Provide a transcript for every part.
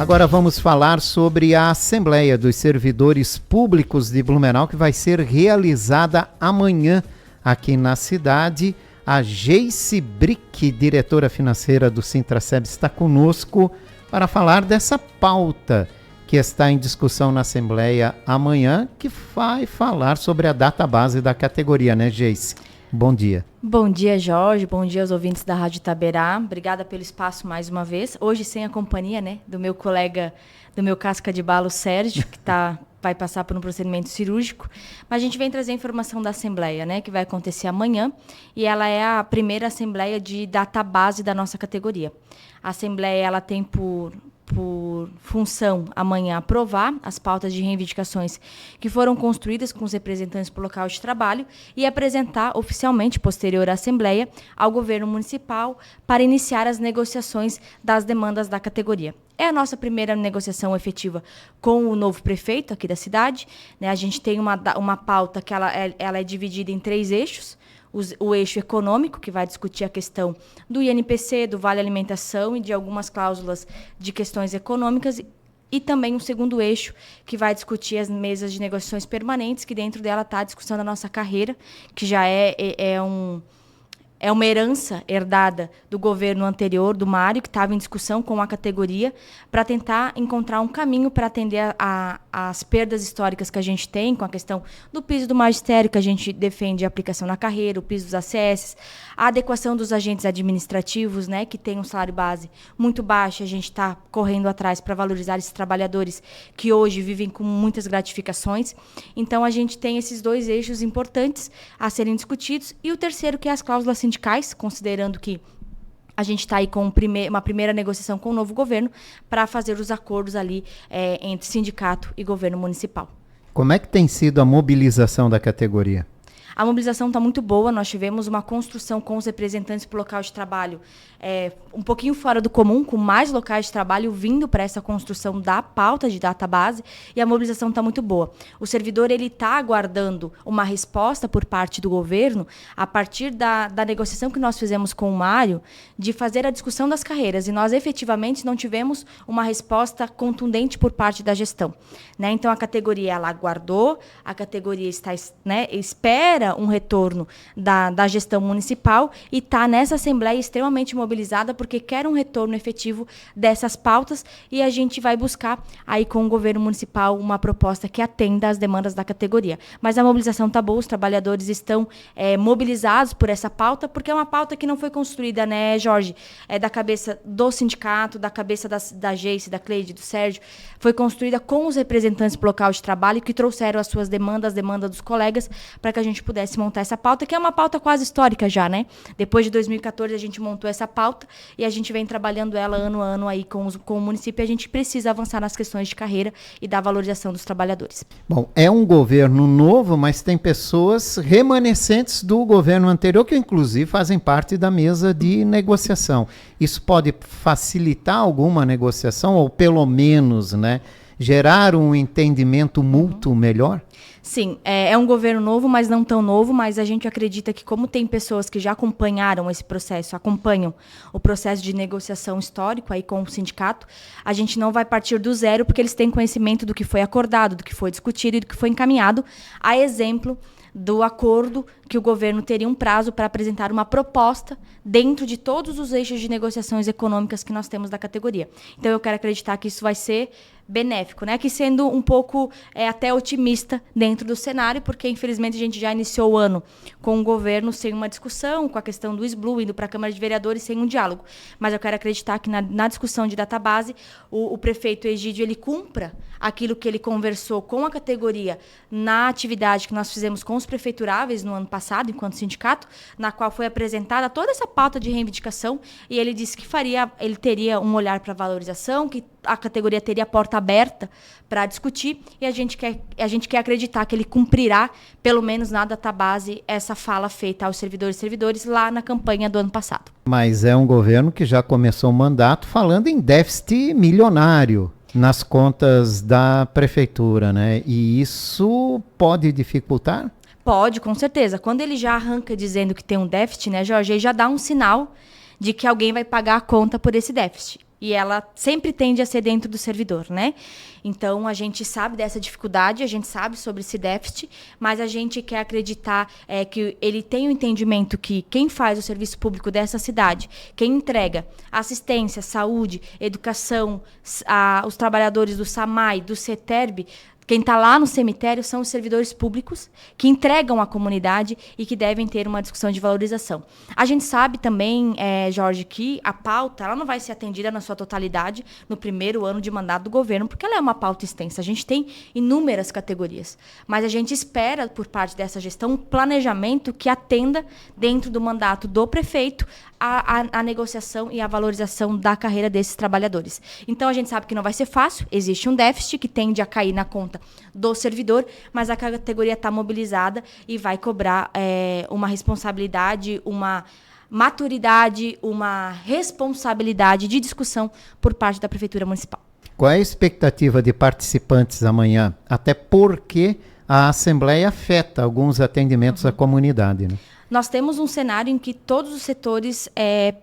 Agora vamos falar sobre a Assembleia dos Servidores Públicos de Blumenau, que vai ser realizada amanhã aqui na cidade. A Geice Brick, diretora financeira do Sintraceb, está conosco para falar dessa pauta que está em discussão na Assembleia amanhã, que vai falar sobre a database da categoria, né, Geice? Bom dia. Bom dia, Jorge. Bom dia aos ouvintes da Rádio Itaberá. Obrigada pelo espaço mais uma vez. Hoje sem a companhia, né, do meu colega, do meu casca de balo, Sérgio, que vai passar por um procedimento cirúrgico. Mas a gente vem trazer a informação da Assembleia, né, que vai acontecer amanhã. E ela é a primeira Assembleia de database da nossa categoria. A Assembleia ela tem por função amanhã aprovar as pautas de reivindicações que foram construídas com os representantes por local de trabalho e apresentar oficialmente, posterior à Assembleia, ao governo municipal para iniciar as negociações das demandas da categoria. É a nossa primeira negociação efetiva com o novo prefeito aqui da cidade, né? A gente tem uma pauta que ela é dividida em 3 eixos. O eixo econômico, que vai discutir a questão do INPC, do Vale Alimentação e de algumas cláusulas de questões econômicas, e também um segundo eixo, que vai discutir as mesas de negociações permanentes, que dentro dela está a discussão da nossa carreira, que já é uma herança herdada do governo anterior, do Mário, que estava em discussão com a categoria, para tentar encontrar um caminho para atender às perdas históricas que a gente tem, com a questão do piso do magistério, que a gente defende a aplicação na carreira, o piso dos ACS, a adequação dos agentes administrativos, né, que tem um salário base muito baixo, a gente está correndo atrás para valorizar esses trabalhadores que hoje vivem com muitas gratificações. Então, a gente tem esses 2 eixos importantes a serem discutidos, e o terceiro, que é as cláusulas sindicais, considerando que a gente está aí com uma primeira negociação com o novo governo para fazer os acordos ali entre sindicato e governo municipal. Como é que tem sido a mobilização da categoria? A mobilização está muito boa, nós tivemos uma construção com os representantes para o local de trabalho um pouquinho fora do comum, com mais locais de trabalho vindo para essa construção da pauta de database, e a mobilização está muito boa. O servidor está aguardando uma resposta por parte do governo, a partir da negociação que nós fizemos com o Mário, de fazer a discussão das carreiras, e nós efetivamente não tivemos uma resposta contundente por parte da gestão, né? Então, a categoria ela aguardou, a categoria espera um retorno da gestão municipal e está nessa Assembleia extremamente mobilizada porque quer um retorno efetivo dessas pautas, e a gente vai buscar aí com o governo municipal uma proposta que atenda às demandas da categoria. Mas a mobilização está boa, os trabalhadores estão mobilizados por essa pauta, porque é uma pauta que não foi construída, né, Jorge, da cabeça do sindicato, da cabeça da Geice, da Cleide, do Sérgio, foi construída com os representantes do local de trabalho que trouxeram as suas demandas, as demandas dos colegas, para que a gente pudesse montar essa pauta, que é uma pauta quase histórica já, né? Depois de 2014 a gente montou essa pauta e a gente vem trabalhando ela ano a ano aí com o município, e a gente precisa avançar nas questões de carreira e da valorização dos trabalhadores. Bom, é um governo novo, mas tem pessoas remanescentes do governo anterior que inclusive fazem parte da mesa de negociação. Isso pode facilitar alguma negociação ou pelo menos, né, gerar um entendimento mútuo melhor? Sim, é um governo novo, mas não tão novo, mas a gente acredita que, como tem pessoas que já acompanharam esse processo, acompanham o processo de negociação histórico aí com o sindicato, a gente não vai partir do zero, porque eles têm conhecimento do que foi acordado, do que foi discutido e do que foi encaminhado, a exemplo do acordo que o governo teria um prazo para apresentar uma proposta dentro de todos os eixos de negociações econômicas que nós temos da categoria. Então, eu quero acreditar que isso vai ser benéfico, né? Que sendo um pouco até otimista dentro do cenário, porque infelizmente a gente já iniciou o ano com o governo sem uma discussão, com a questão do SBLU, indo para a Câmara de Vereadores sem um diálogo. Mas eu quero acreditar que na discussão de database, o prefeito Egídio ele cumpra aquilo que ele conversou com a categoria na atividade que nós fizemos com os prefeituráveis no ano passado, enquanto sindicato, na qual foi apresentada toda essa pauta de reivindicação, e ele disse que ele teria um olhar para valorização, que a categoria teria a porta aberta para discutir, e a gente quer acreditar que ele cumprirá, pelo menos na database, essa fala feita aos servidores e servidores lá na campanha do ano passado. Mas é um governo que já começou o mandato falando em déficit milionário nas contas da prefeitura, né? E isso pode dificultar? Pode, com certeza. Quando ele já arranca dizendo que tem um déficit, né, Jorge, ele já dá um sinal de que alguém vai pagar a conta por esse déficit. E ela sempre tende a ser dentro do servidor, né? Então, a gente sabe dessa dificuldade, a gente sabe sobre esse déficit, mas a gente quer acreditar que ele tem o entendimento que quem faz o serviço público dessa cidade, quem entrega assistência, saúde, educação, os trabalhadores do SAMAI, do CETERB, quem está lá no cemitério são os servidores públicos que entregam à comunidade e que devem ter uma discussão de valorização. A gente sabe também, Jorge, que a pauta ela não vai ser atendida na sua totalidade no primeiro ano de mandato do governo, porque ela é uma pauta extensa. A gente tem inúmeras categorias, mas a gente espera, por parte dessa gestão, um planejamento que atenda, dentro do mandato do prefeito, a negociação e a valorização da carreira desses trabalhadores. Então, a gente sabe que não vai ser fácil, existe um déficit que tende a cair na conta do servidor, mas a categoria está mobilizada e vai cobrar uma responsabilidade, uma maturidade, uma responsabilidade de discussão por parte da Prefeitura Municipal. Qual é a expectativa de participantes amanhã? Até porque a Assembleia afeta alguns atendimentos à comunidade, né? Nós temos um cenário em que todos os setores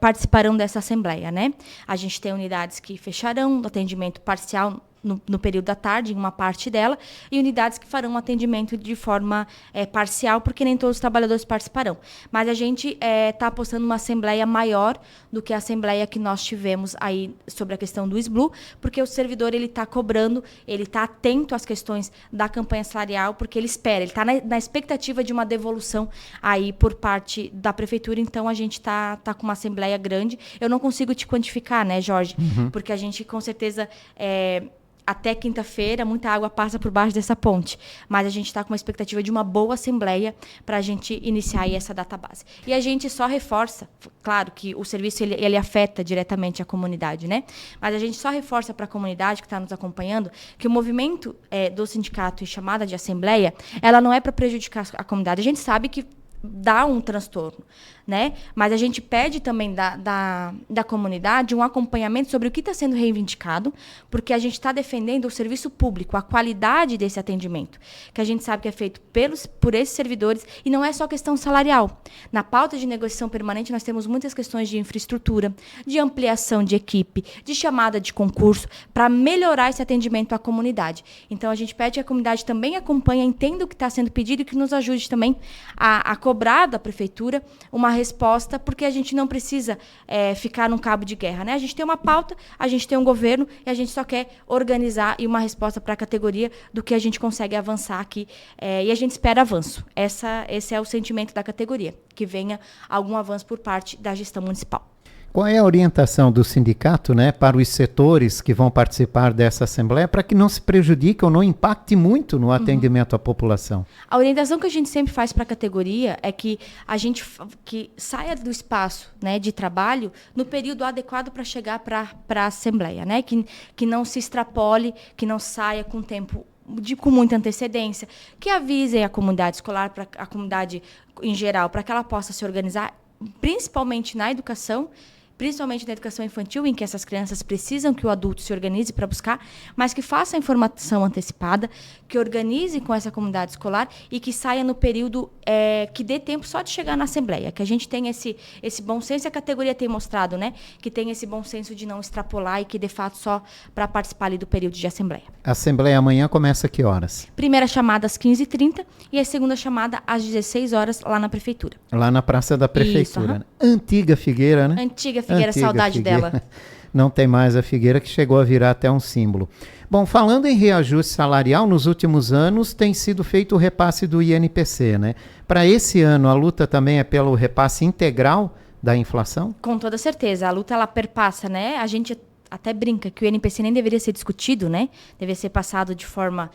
participarão dessa Assembleia, né? A gente tem unidades que fecharão no atendimento parcial no período da tarde, em uma parte dela, e unidades que farão atendimento de forma parcial, porque nem todos os trabalhadores participarão. Mas a gente está apostando numa assembleia maior do que a assembleia que nós tivemos aí sobre a questão do SBLU, porque o servidor está cobrando, ele está atento às questões da campanha salarial, porque ele espera, ele está na expectativa de uma devolução aí por parte da prefeitura. Então a gente está com uma assembleia grande. Eu não consigo te quantificar, né, Jorge? Porque a gente com certeza até quinta-feira, muita água passa por baixo dessa ponte. Mas a gente está com uma expectativa de uma boa assembleia para a gente iniciar aí essa database. E a gente só reforça, claro que o serviço ele afeta diretamente a comunidade, né? Mas a gente só reforça para a comunidade que está nos acompanhando que o movimento do sindicato e chamada de assembleia, ela não é para prejudicar a comunidade. A gente sabe que dá um transtorno, né? Mas a gente pede também da comunidade um acompanhamento sobre o que está sendo reivindicado, porque a gente está defendendo o serviço público, a qualidade desse atendimento, que a gente sabe que é feito por esses servidores, e não é só questão salarial. Na pauta de negociação permanente, nós temos muitas questões de infraestrutura, de ampliação de equipe, de chamada de concurso, para melhorar esse atendimento à comunidade. Então, a gente pede que a comunidade também acompanhe, entenda o que está sendo pedido e que nos ajude também a cobrar da prefeitura uma resposta, porque a gente não precisa ficar num cabo de guerra, né? A gente tem uma pauta, a gente tem um governo e a gente só quer organizar e uma resposta para a categoria do que a gente consegue avançar aqui. E a gente espera avanço. Esse é o sentimento da categoria, que venha algum avanço por parte da gestão municipal. Qual é a orientação do sindicato, né, para os setores que vão participar dessa assembleia, para que não se prejudique ou não impacte muito no atendimento à população? A orientação que a gente sempre faz para a categoria é que a gente que saia do espaço, né, de trabalho no período adequado para chegar para a assembleia, né, que não se extrapole, que não saia com tempo com muita antecedência, que avisem a comunidade escolar, para a comunidade em geral, para que ela possa se organizar, principalmente na educação infantil, em que essas crianças precisam que o adulto se organize para buscar, mas que faça a informação antecipada, que organize com essa comunidade escolar e que saia no período que dê tempo só de chegar na assembleia, que a gente tenha esse bom senso, e a categoria tem mostrado, né, que tem esse bom senso de não extrapolar e que, de fato, só para participar ali do período de assembleia. A assembleia amanhã começa a que horas? Primeira chamada às 15h30 e a segunda chamada às 16 horas lá na prefeitura. Lá na Praça da Prefeitura. Isso, né? Antiga Figueira, né? Antiga Figueira, saudade Figueira. dela. Não tem mais a Figueira, que chegou a virar até um símbolo. Bom, falando em reajuste salarial, nos últimos anos tem sido feito o repasse do INPC, né? Para esse ano, a luta também é pelo repasse integral da inflação? Com toda certeza. A luta, ela perpassa, né? A gente até brinca que o INPC nem deveria ser discutido, né? Deveria ser passado de forma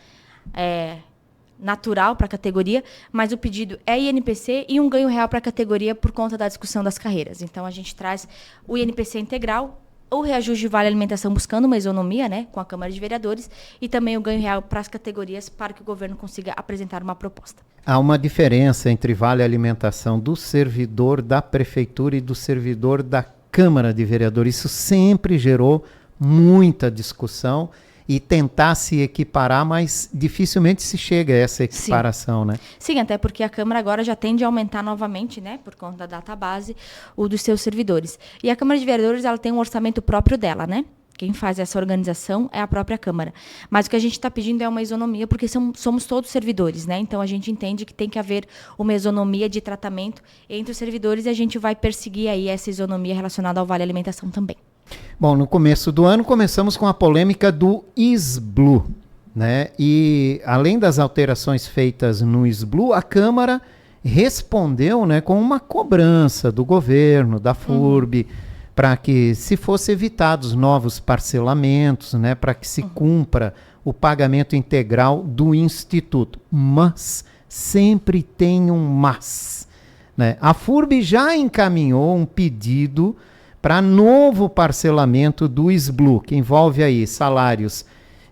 natural para a categoria, mas o pedido é INPC e um ganho real para a categoria por conta da discussão das carreiras. Então, a gente traz o INPC integral, o reajuste de vale alimentação buscando uma isonomia, né, com a Câmara de Vereadores, e também o ganho real para as categorias, para que o governo consiga apresentar uma proposta. Há uma diferença entre vale alimentação do servidor da prefeitura e do servidor da Câmara de Vereadores. Isso sempre gerou muita discussão e tentar se equiparar, mas dificilmente se chega a essa equiparação, Sim. né? Sim, até porque a Câmara agora já tende a aumentar novamente, né, por conta da database, o dos seus servidores. E a Câmara de Vereadores, ela tem um orçamento próprio dela, né? Quem faz essa organização é a própria Câmara. Mas o que a gente está pedindo é uma isonomia, porque somos todos servidores, né? Então, a gente entende que tem que haver uma isonomia de tratamento entre os servidores e a gente vai perseguir aí essa isonomia relacionada ao Vale Alimentação também. Bom, no começo do ano começamos com a polêmica do SBLU, né? E além das alterações feitas no SBLU, a Câmara respondeu, né, com uma cobrança do governo, da FURB, para que se fosse evitados novos parcelamentos, né, para que se cumpra o pagamento integral do Instituto. Mas sempre tem um mas, né? A FURB já encaminhou um pedido para novo parcelamento do SBLU, que envolve aí salários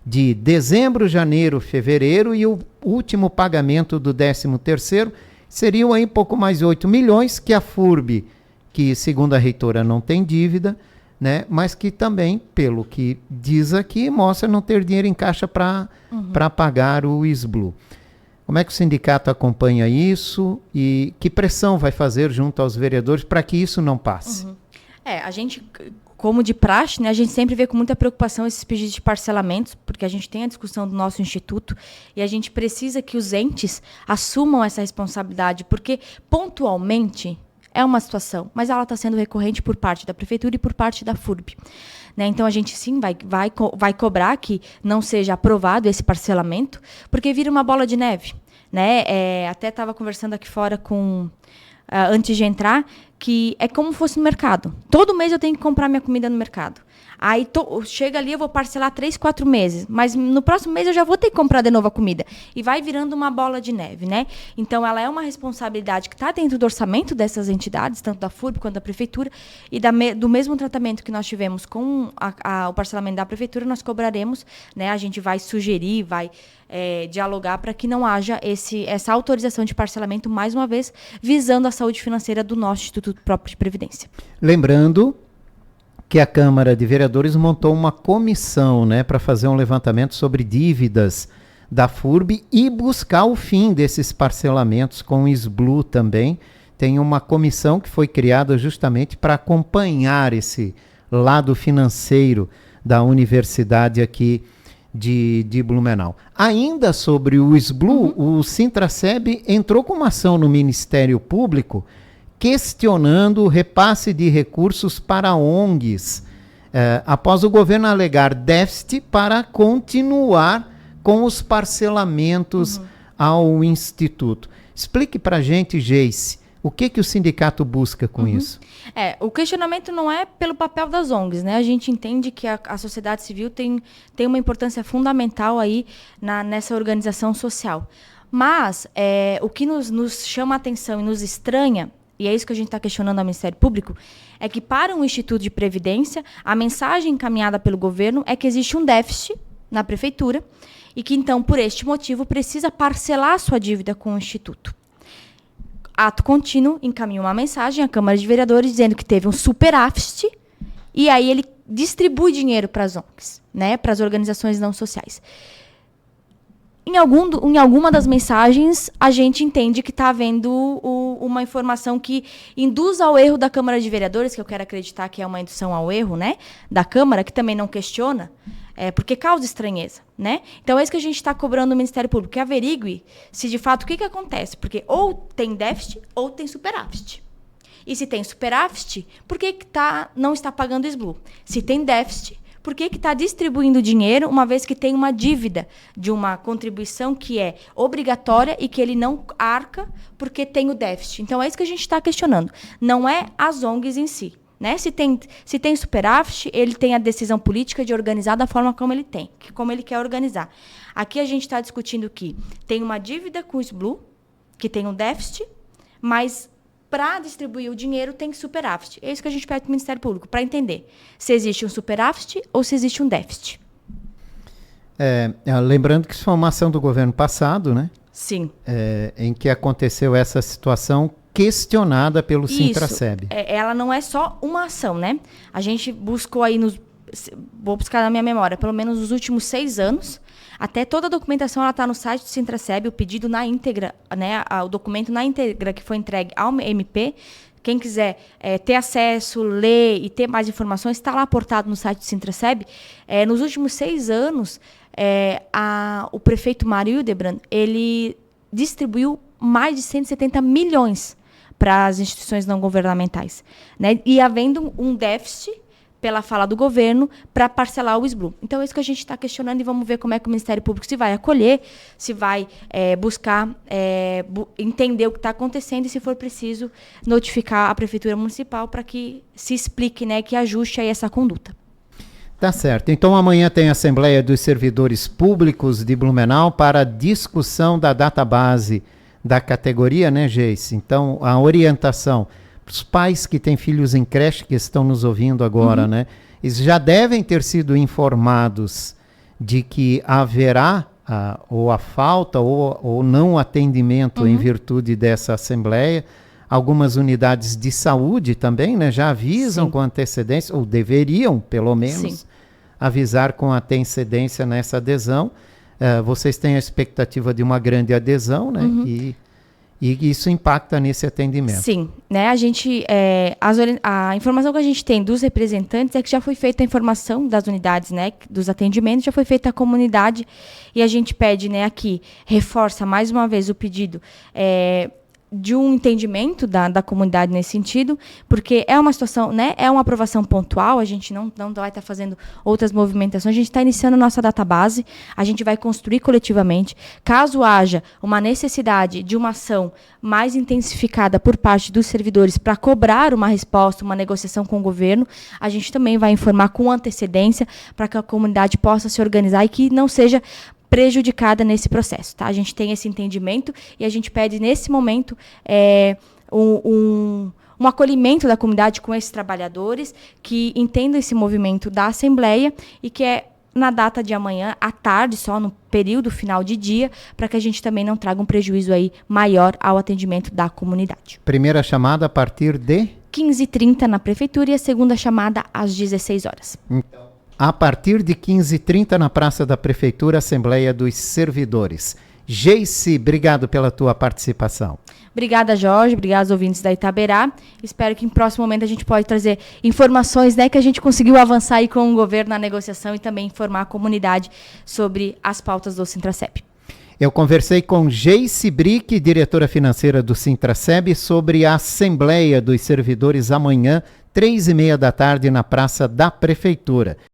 de dezembro, janeiro, fevereiro e o último pagamento do 13º seriam aí pouco mais de 8 milhões, que a FURB, que segundo a reitora não tem dívida, né, mas que também, pelo que diz aqui, mostra não ter dinheiro em caixa para pagar o SBLU. Como é que o sindicato acompanha isso e que pressão vai fazer junto aos vereadores para que isso não passe? A gente, como de praxe, né, a gente sempre vê com muita preocupação esses pedidos de parcelamentos, porque a gente tem a discussão do nosso instituto e a gente precisa que os entes assumam essa responsabilidade, porque pontualmente é uma situação, mas ela está sendo recorrente por parte da Prefeitura e por parte da FURB. Né? Então, a gente sim vai cobrar que não seja aprovado esse parcelamento, porque vira uma bola de neve. Né? Até estava conversando aqui fora antes de entrar, que é como se fosse no mercado. Todo mês eu tenho que comprar minha comida no mercado. Aí chega ali, eu vou parcelar 3, 4 meses, mas no próximo mês eu já vou ter que comprar de novo a comida. E vai virando uma bola de neve, né? Então, ela é uma responsabilidade que está dentro do orçamento dessas entidades, tanto da FURB quanto da Prefeitura, e do mesmo tratamento que nós tivemos com o parcelamento da Prefeitura, nós cobraremos, né? A gente vai sugerir, vai dialogar para que não haja essa autorização de parcelamento, mais uma vez, visando a saúde financeira do nosso Instituto Próprio de Previdência. Lembrando que a Câmara de Vereadores montou uma comissão, né, para fazer um levantamento sobre dívidas da FURB e buscar o fim desses parcelamentos com o SBLU também. Tem uma comissão que foi criada justamente para acompanhar esse lado financeiro da universidade aqui de Blumenau. Ainda sobre o SBLU, o Sintraceb entrou com uma ação no Ministério Público questionando o repasse de recursos para ONGs, após o governo alegar déficit para continuar com os parcelamentos ao Instituto. Explique para a gente, Geice, o que o sindicato busca com isso? O questionamento não é pelo papel das ONGs, né? A gente entende que a sociedade civil tem uma importância fundamental aí nessa organização social. Mas o que nos chama a atenção e nos estranha, e é isso que a gente está questionando ao Ministério Público, é que para um Instituto de Previdência, a mensagem encaminhada pelo governo é que existe um déficit na Prefeitura e que, então, por este motivo, precisa parcelar a sua dívida com o Instituto. Ato contínuo, encaminha uma mensagem à Câmara de Vereadores dizendo que teve um superávit e aí ele distribui dinheiro para as ONGs, né, para as organizações não sociais. Em alguma das mensagens, a gente entende que está havendo uma informação que induz ao erro da Câmara de Vereadores, que eu quero acreditar que é uma indução ao erro, né, da Câmara, que também não questiona, porque causa estranheza. Né? Então, é isso que a gente está cobrando no Ministério Público, que averigue se, de fato, o que acontece. Porque ou tem déficit ou tem superávit. E se tem superávit, por que não está pagando o SBLU? Se tem déficit, por que está distribuindo dinheiro, uma vez que tem uma dívida de uma contribuição que é obrigatória e que ele não arca porque tem o déficit? Então, é isso que a gente está questionando. Não é as ONGs em si. Né? Se tem superávit, ele tem a decisão política de organizar da forma como ele tem, como ele quer organizar. Aqui a gente está discutindo que tem uma dívida com o SBLU, que tem um déficit, mas para distribuir o dinheiro tem superávit. É isso que a gente pede para o Ministério Público, para entender se existe um superávit ou se existe um déficit. Lembrando que isso foi uma ação do governo passado, né? Sim. Em que aconteceu essa situação questionada pelo Sintraceb. Ela não é só uma ação, né? A gente buscou aí, vou buscar na minha memória, pelo menos nos últimos 6 anos, até toda a documentação está no site do Sintraceb, o pedido na íntegra, né, o documento na íntegra que foi entregue ao MP, quem quiser ter acesso, ler e ter mais informações, está lá aportado no site do Sintraceb. Nos últimos 6 anos, o prefeito Mário Hildebrand, ele distribuiu mais de 170 milhões para as instituições não governamentais, né? E havendo um déficit, pela fala do governo, para parcelar o SBLU. Então, é isso que a gente está questionando e vamos ver como é que o Ministério Público se vai acolher, se vai buscar entender o que está acontecendo e, se for preciso, notificar a Prefeitura Municipal para que se explique, né, que ajuste aí essa conduta. Tá certo. Então, amanhã tem a Assembleia dos Servidores Públicos de Blumenau para discussão da database da categoria, né, Geice? Então, a orientação para os pais que têm filhos em creche, que estão nos ouvindo agora, né? Eles já devem ter sido informados de que haverá ou a falta ou não atendimento em virtude dessa assembleia. Algumas unidades de saúde também, né, já avisam com antecedência, ou deveriam, pelo menos, avisar com antecedência nessa adesão. Vocês têm a expectativa de uma grande adesão, né? E isso impacta nesse atendimento. Sim, né? A gente, a informação que a gente tem dos representantes é que já foi feita a informação das unidades, né? Dos atendimentos, já foi feita a comunidade, e a gente pede, né? Aqui, reforça mais uma vez o pedido de um entendimento da comunidade nesse sentido, porque é uma situação, né, é uma aprovação pontual, a gente não vai estar fazendo outras movimentações, a gente está iniciando nossa database, a gente vai construir coletivamente. Caso haja uma necessidade de uma ação mais intensificada por parte dos servidores para cobrar uma resposta, uma negociação com o governo, a gente também vai informar com antecedência para que a comunidade possa se organizar e que não seja prejudicada nesse processo, tá? A gente tem esse entendimento e a gente pede, nesse momento, um acolhimento da comunidade com esses trabalhadores que entendam esse movimento da Assembleia e que na data de amanhã, à tarde, só no período final de dia, para que a gente também não traga um prejuízo aí maior ao atendimento da comunidade. Primeira chamada a partir de 15h30 na Prefeitura e a segunda chamada às 16 horas. A partir de 15h30 na Praça da Prefeitura, Assembleia dos Servidores. Geice, obrigado pela tua participação. Obrigada, Jorge. Obrigada aos ouvintes da Itaberá. Espero que em próximo momento a gente pode trazer informações, né, que a gente conseguiu avançar aí com o governo na negociação e também informar a comunidade sobre as pautas do Sintraceb. Eu conversei com Geice Brick, diretora financeira do Sintraceb, sobre a Assembleia dos Servidores amanhã, 15h30 da tarde, na Praça da Prefeitura.